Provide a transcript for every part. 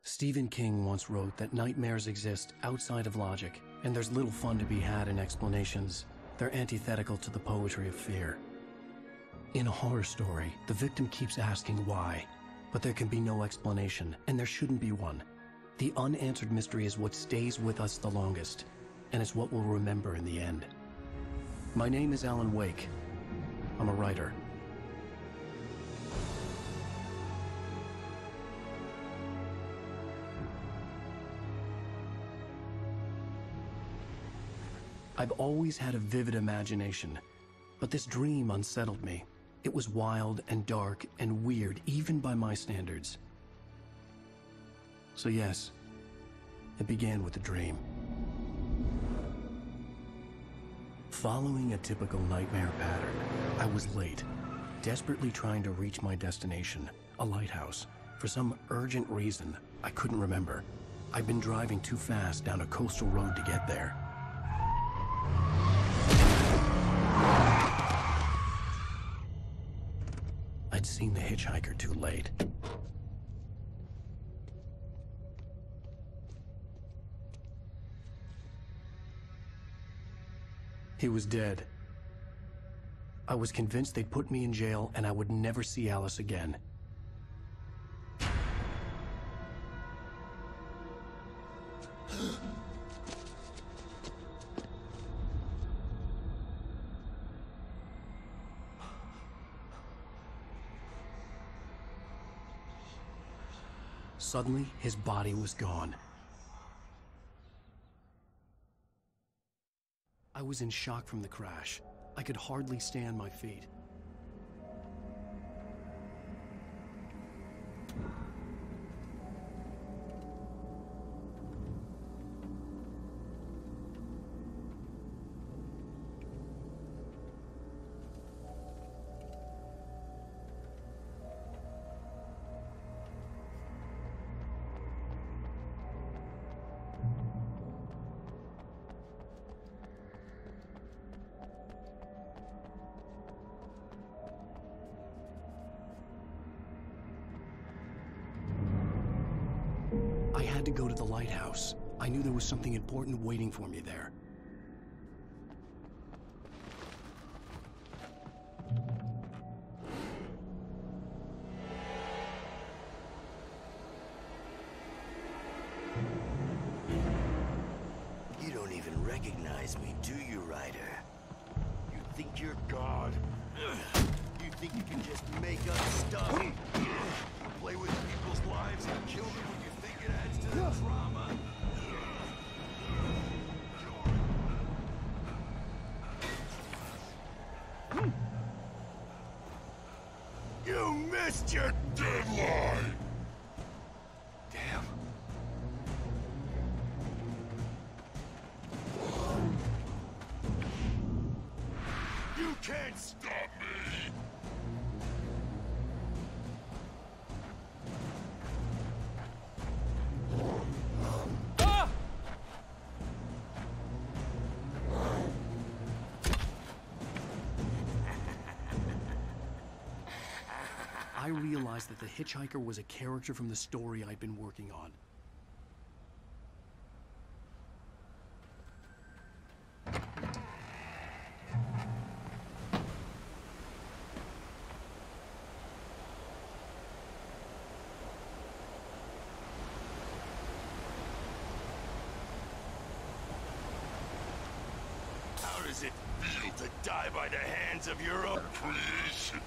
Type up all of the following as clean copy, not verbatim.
Stephen King once wrote that nightmares exist outside of logic, and there's little fun to be had in explanations. They're antithetical to the poetry of fear. In a horror story, the victim keeps asking why, but there can be no explanation, and there shouldn't be one. The unanswered mystery is what stays with us the longest, and it's what we'll remember in the end. My name is Alan Wake. I'm a writer. I've always had a vivid imagination, but this dream unsettled me. It was wild and dark and weird, even by my standards. So yes, it began with a dream. Following a typical nightmare pattern, I was late, desperately trying to reach my destination, a lighthouse. For some urgent reason, I couldn't remember. I'd been driving too fast down a coastal road to get there. I'd seen the hitchhiker too late. He was dead. I was convinced they'd put me in jail and I would never see Alice again. Suddenly, his body was gone. I was in shock from the crash. I could hardly stand my feet. I had to go to the lighthouse. I knew there was something important waiting for me there. You don't even recognize me, do you, Ryder? You think you're God? You think you can just make up stuff? You play with people's lives and kill them when you think it adds to the drama? You missed your deadline! Damn. You can't stop me! Ah! I realized that the hitchhiker was a character from the story I'd been working on. How does it feel to die by the hands of your own creation?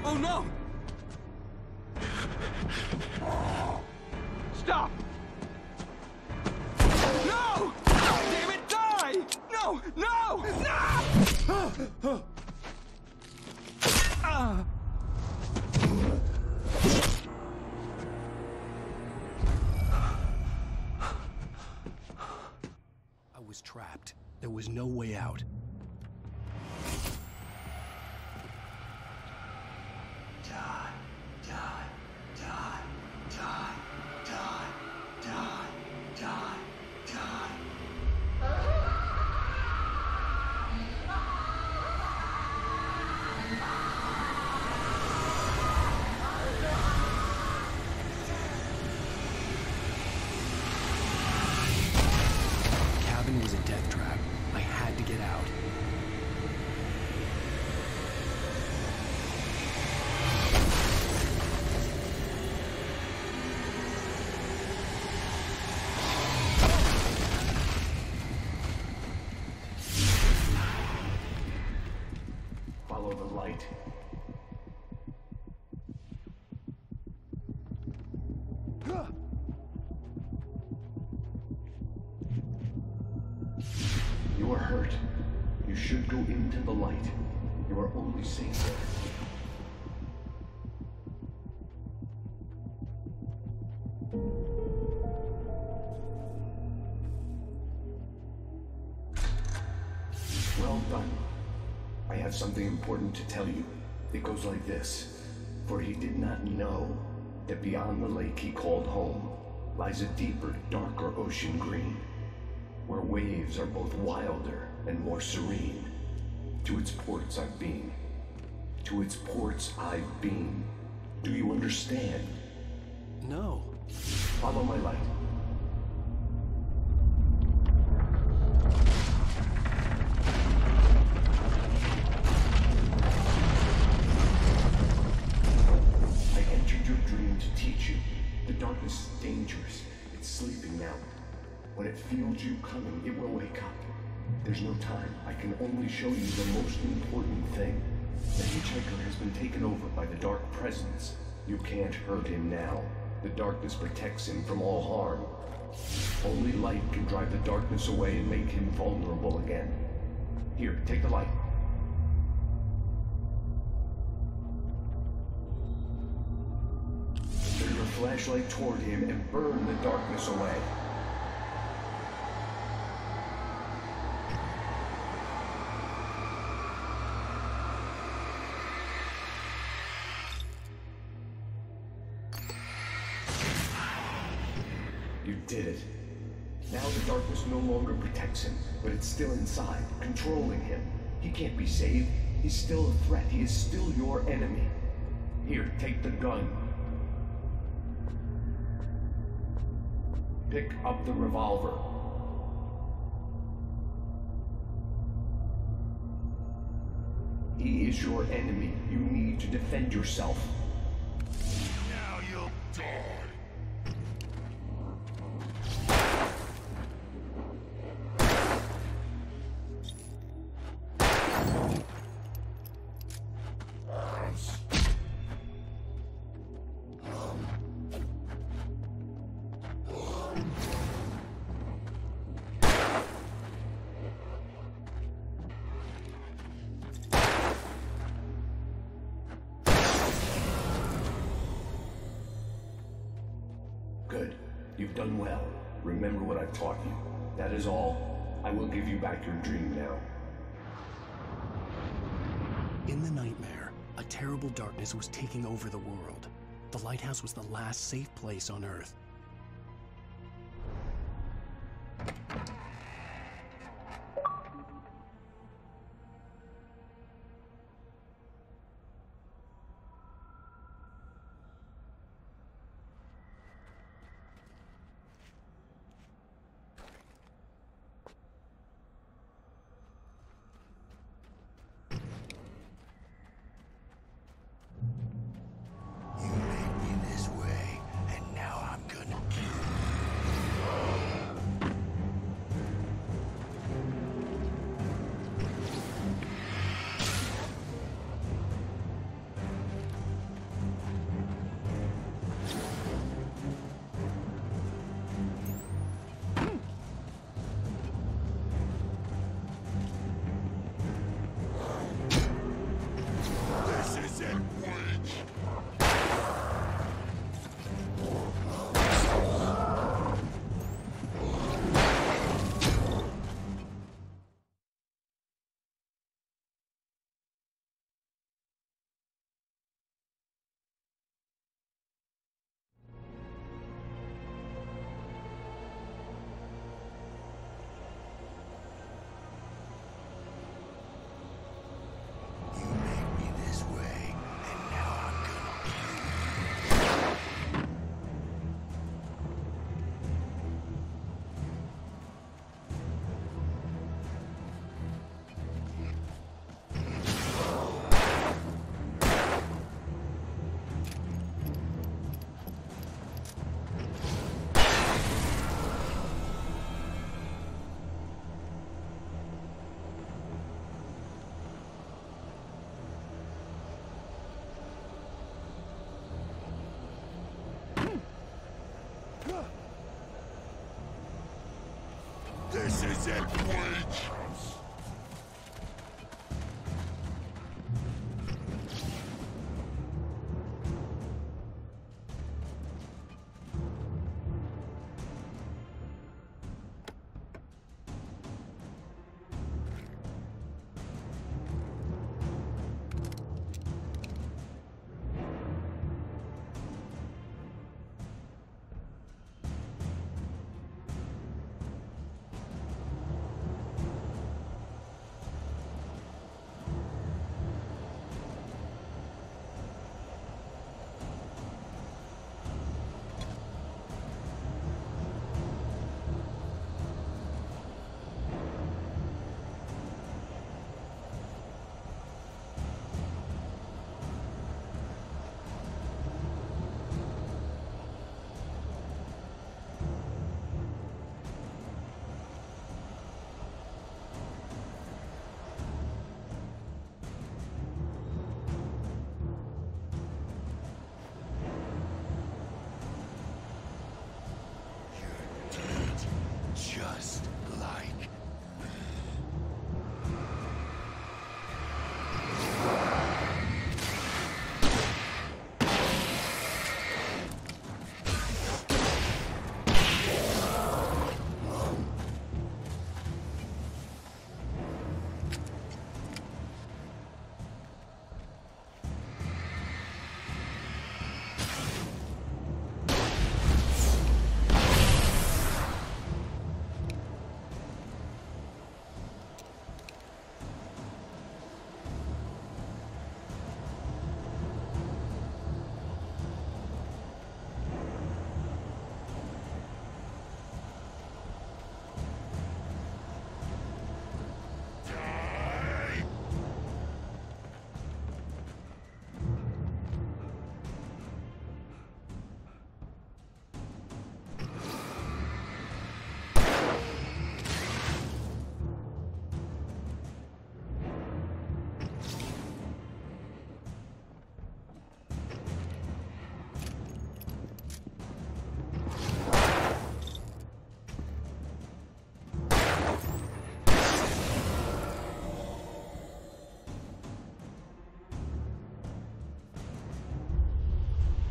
Oh no! Stop! No! Damn it, die! No! No! No! I was trapped. There was no way out. Cabin was a death trap. I had to get out. Follow the light. You are hurt. You should go into the light. You are only safe there. Well done. I have something important to tell you. It goes like this. For he did not know that beyond the lake he called home lies a deeper, darker ocean green, where waves are both wilder and more serene. To its ports I've been. To its ports I've been. Do you understand? No. Follow my light. I entered your dream to teach you. The darkness is dangerous. It's sleeping now. When it feels you coming, it will wake up. There's no time. I can only show you the most important thing. The hitchhiker has been taken over by the dark presence. You can't hurt him now. The darkness protects him from all harm. Only light can drive the darkness away and make him vulnerable again. Here, take the light. Turn your flashlight toward him and burn the darkness away. You did it. Now the darkness no longer protects him, but it's still inside, controlling him. He can't be saved. He's still a threat. He is still your enemy. Here, take the gun. Pick up the revolver. He is your enemy. You need to defend yourself. Now you'll die. Good. You've done well. Remember what I've taught you. That is all. I will give you back your dream now. In the nightmare, a terrible darkness was taking over the world. The lighthouse was the last safe place on Earth. You made me this way, and now I'm gonna This is it, witch! Just like...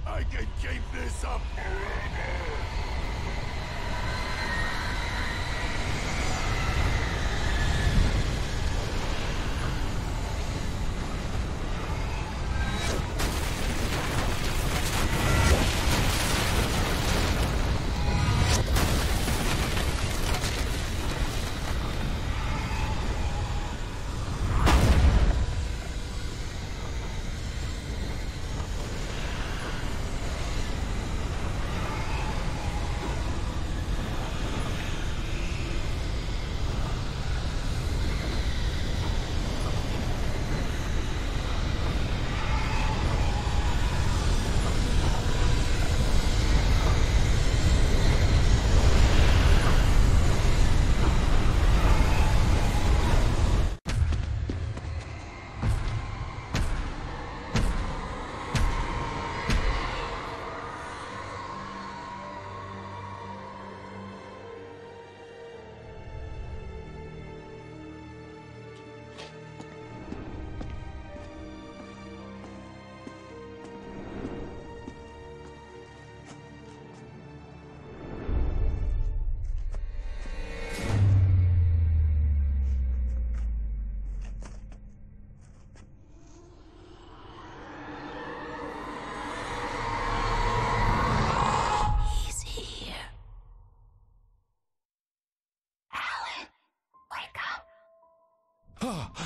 I can keep this up forever!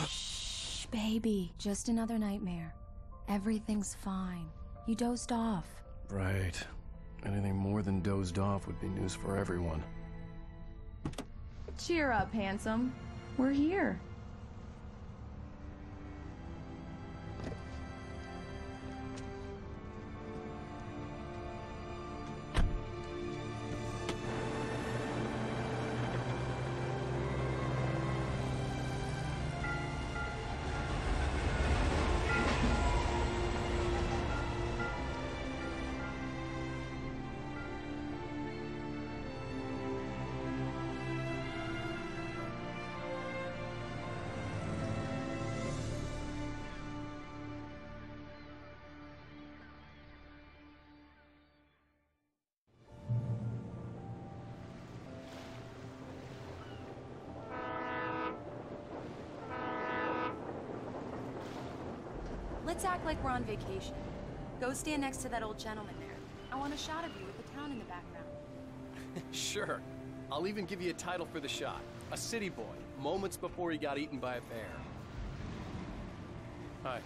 Shh, baby. Just another nightmare. Everything's fine. You dozed off. Right. Anything more than dozed off would be news for everyone. Cheer up, handsome. We're here. Let's act like we're on vacation. Go stand next to that old gentleman there. I want a shot of you with the town in the background. Sure. I'll even give you a title for the shot. A city boy, moments before he got eaten by a bear. Hi.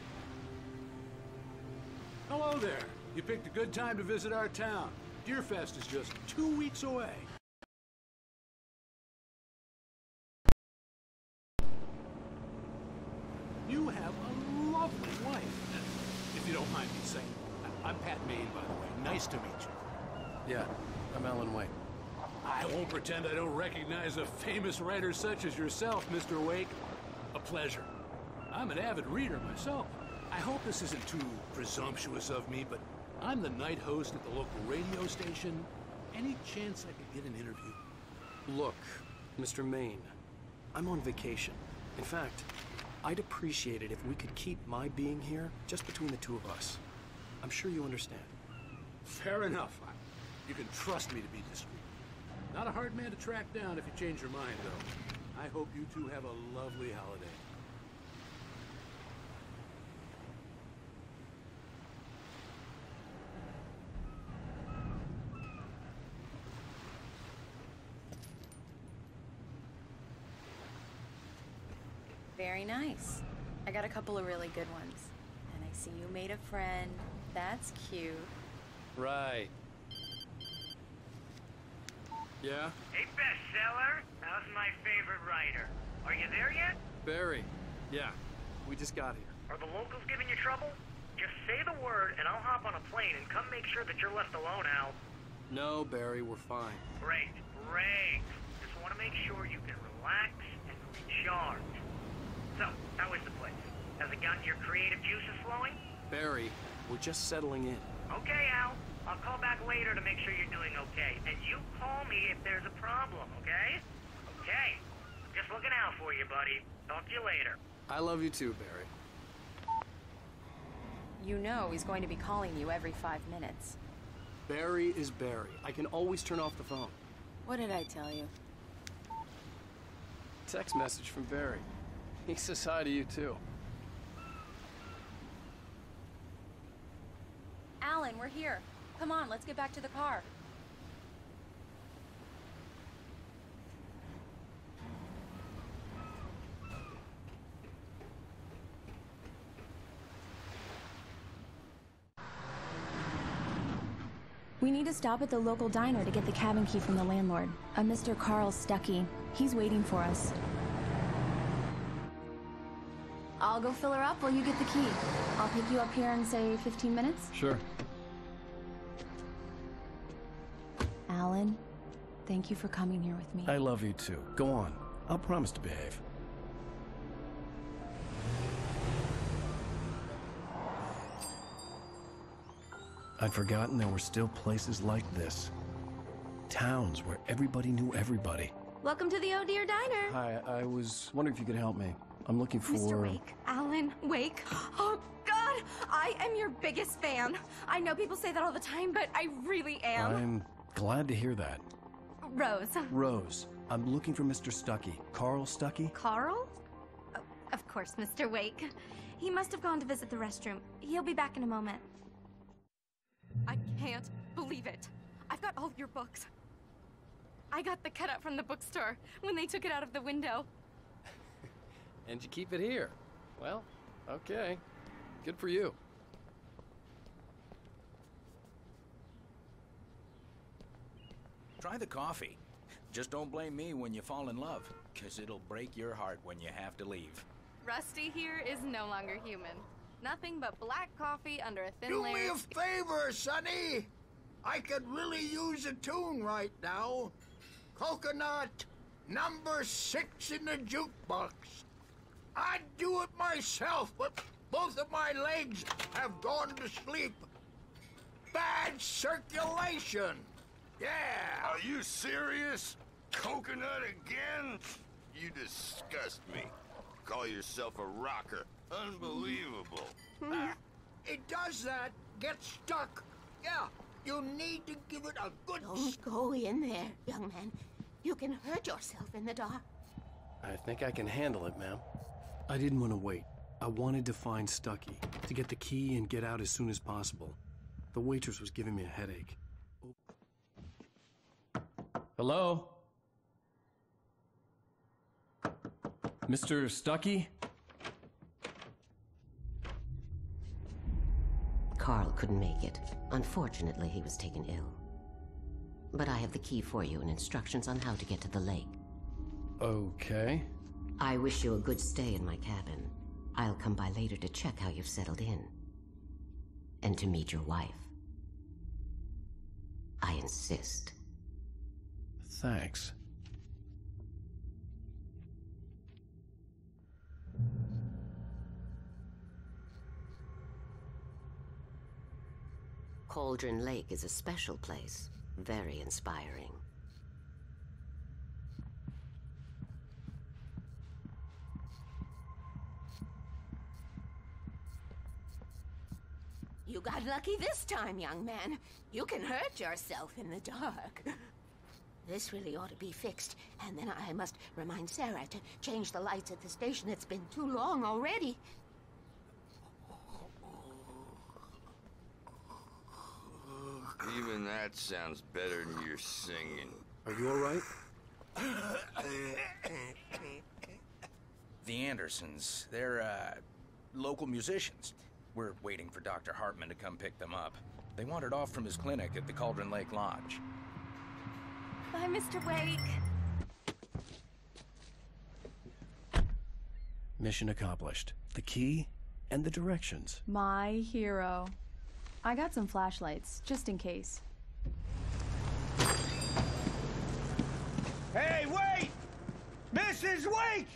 Hello there. You picked a good time to visit our town. Deerfest is just 2 weeks away. You have a lovely wife. If you don't mind me saying, I'm Pat Maine, by the way. Nice to meet you. Yeah, I'm Alan Wake. I won't pretend I don't recognize a famous writer such as yourself, Mr. Wake. A pleasure. I'm an avid reader myself. I hope this isn't too presumptuous of me, but I'm the night host at the local radio station. Any chance I could get an interview? Look, Mr. Maine, I'm on vacation. In fact, I'd appreciate it if we could keep my being here just between the two of us. I'm sure you understand. Fair enough. You can trust me to be discreet. Not a hard man to track down if you change your mind, though. I hope you two have a lovely holiday. Very nice. I got a couple of really good ones. And I see you made a friend. That's cute. Right. Yeah? Hey, bestseller. How's my favorite writer? Are you there yet? Barry. Yeah. We just got here. Are the locals giving you trouble? Just say the word and I'll hop on a plane and come make sure that you're left alone, Al. No, Barry, we're fine. Great, great. Just want to make sure you can relax and recharge. So, how is the place? Has it gotten your creative juices flowing? Barry, we're just settling in. Okay, Al. I'll call back later to make sure you're doing okay. And you call me if there's a problem, okay? Okay. Just looking out for you, buddy. Talk to you later. I love you too, Barry. You know he's going to be calling you every 5 minutes. Barry is Barry. I can always turn off the phone. What did I tell you? Text message from Barry. He says hi to you too. Alan, we're here. Come on, let's get back to the car. We need to stop at the local diner to get the cabin key from the landlord, a Mr. Carl Stuckey. He's waiting for us. I'll go fill her up while you get the key. I'll pick you up here in, say, 15 minutes? Sure. Alan, thank you for coming here with me. I love you too. Go on. I'll promise to behave. I'd forgotten there were still places like this. Towns where everybody knew everybody. Welcome to the Oh Dear Diner. Hi, I was wondering if you could help me. I'm looking for... Mr. Wake. Alan Wake. Oh, God! I am your biggest fan. I know people say that all the time, but I really am. I'm glad to hear that. Rose. Rose, I'm looking for Mr. Stuckey. Carl Stuckey? Carl? Oh, of course, Mr. Wake. He must have gone to visit the restroom. He'll be back in a moment. I can't believe it. I've got all your books. I got the cutout from the bookstore when they took it out of the window. And you keep it here. Well, okay. Good for you. Try the coffee. Just don't blame me when you fall in love, 'cause it'll break your heart when you have to leave. Rusty here is no longer human. Nothing but black coffee under a thin layer. Do me a favor, Sonny. I could really use a tune right now. Coconut, number 6 in the jukebox. I'd do it myself, but both of my legs have gone to sleep. Bad circulation. Yeah. Are you serious? Coconut again? You disgust me. Call yourself a rocker. Unbelievable. It does that. Get stuck. Yeah, you need to give it a good... Don't go in there, young man. You can hurt yourself in the dark. I think I can handle it, ma'am. I didn't want to wait. I wanted to find Stucky, to get the key and get out as soon as possible. The waitress was giving me a headache. Hello? Mr. Stucky? Carl couldn't make it. Unfortunately, he was taken ill. But I have the key for you and instructions on how to get to the lake. Okay. I wish you a good stay in my cabin. I'll come by later to check how you've settled in. And to meet your wife. I insist. Thanks. Cauldron Lake is a special place. Very inspiring. You got lucky this time, young man. You can hurt yourself in the dark. This really ought to be fixed, and then I must remind Sarah to change the lights at the station. It's been too long already. Even that sounds better than your singing. Are you all right? The Andersons, they're, local musicians. We're waiting for Dr. Hartman to come pick them up. They wandered off from his clinic at the Cauldron Lake Lodge. Bye, Mr. Wake. Mission accomplished. The key and the directions. My hero. I got some flashlights, just in case. Hey, wait! Mrs. Wake!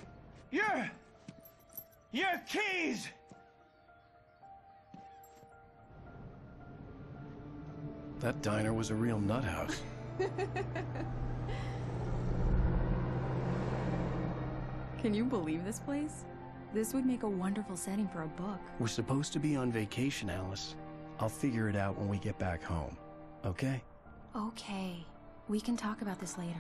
Your keys! That diner was a real nut house. Can you believe this place? This would make a wonderful setting for a book. We're supposed to be on vacation, Alice. I'll figure it out when we get back home. Okay? Okay. We can talk about this later.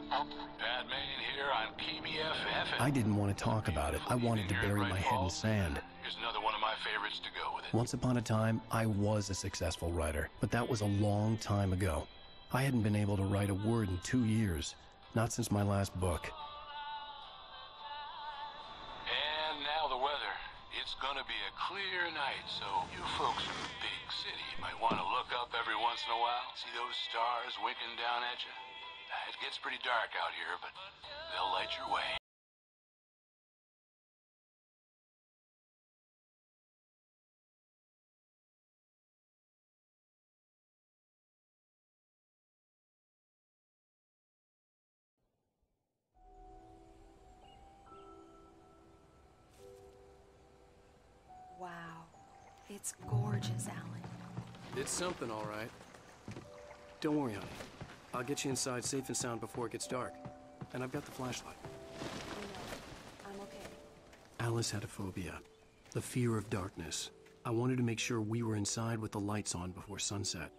Batman here on KBFF. I didn't want to talk about it. I wanted to bury my head in sand. Here's another one of my favorites to go with it. Once upon a time, I was a successful writer, but that was a long time ago. I hadn't been able to write a word in 2 years, not since my last book. And now the weather. It's gonna be a clear night, so you folks in the big city might want to look up every once in a while. See those stars winking down at you? It gets pretty dark out here, but they'll light your way. Wow. It's gorgeous, Alan. It's something, all right. Don't worry, honey. I'll get you inside safe and sound before it gets dark. And I've got the flashlight. I'm okay. Alice had a phobia. The fear of darkness. I wanted to make sure we were inside with the lights on before sunset.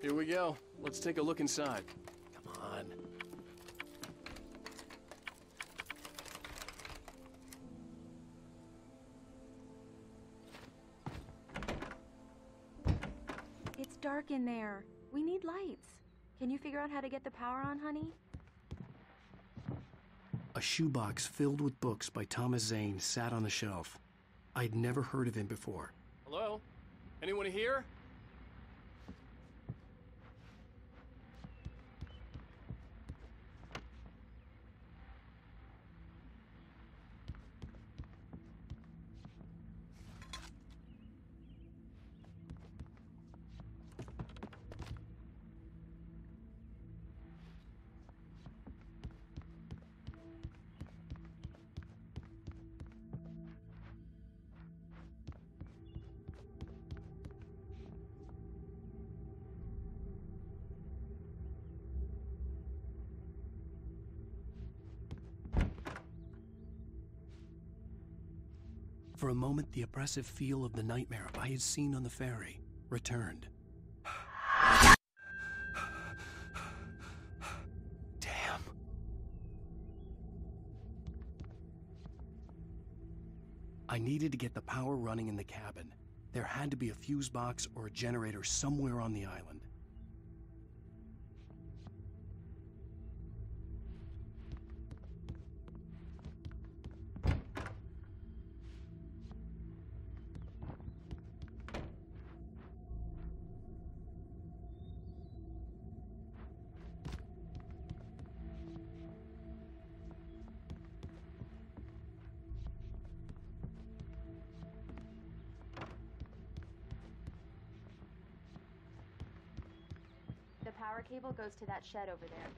Here we go. Let's take a look inside. Come on. It's dark in there. We need lights. Can you figure out how to get the power on, honey? A shoebox filled with books by Thomas Zane sat on the shelf. I'd never heard of him before. Hello? Anyone here? For a moment, the oppressive feel of the nightmare I had seen on the ferry returned. Damn. I needed to get the power running in the cabin. There had to be a fuse box or a generator somewhere on the island. The power cable goes to that shed over there.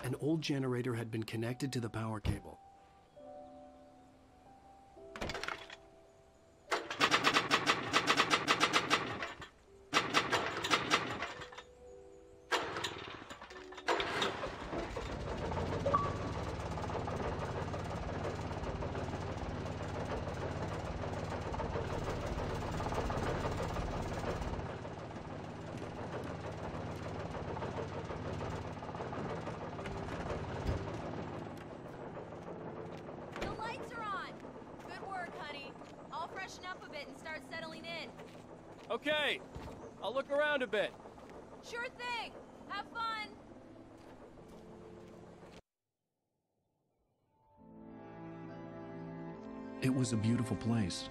An old generator had been connected to the power cable. Okay, I'll look around a bit. Sure thing. Have fun. It was a beautiful place.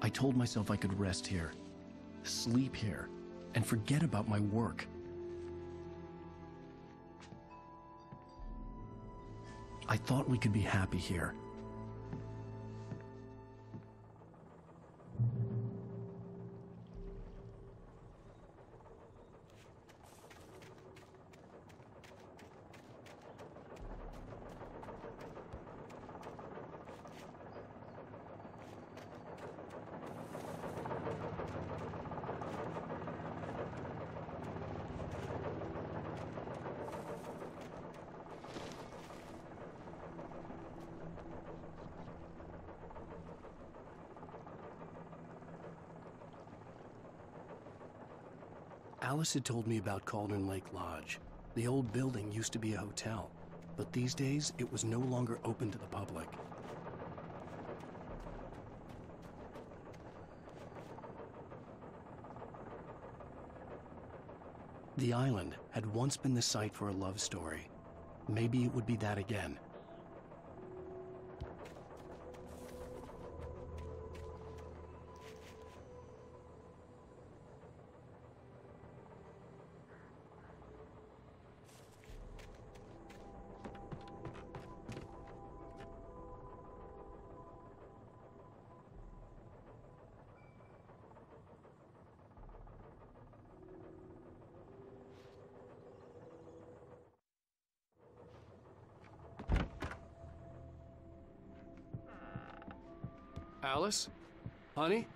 I told myself I could rest here, sleep here, and forget about my work. I thought we could be happy here. Alice had told me about Cauldron Lake Lodge. The old building used to be a hotel, but these days it was no longer open to the public. The island had once been the site for a love story. Maybe it would be that again. Alice? Honey?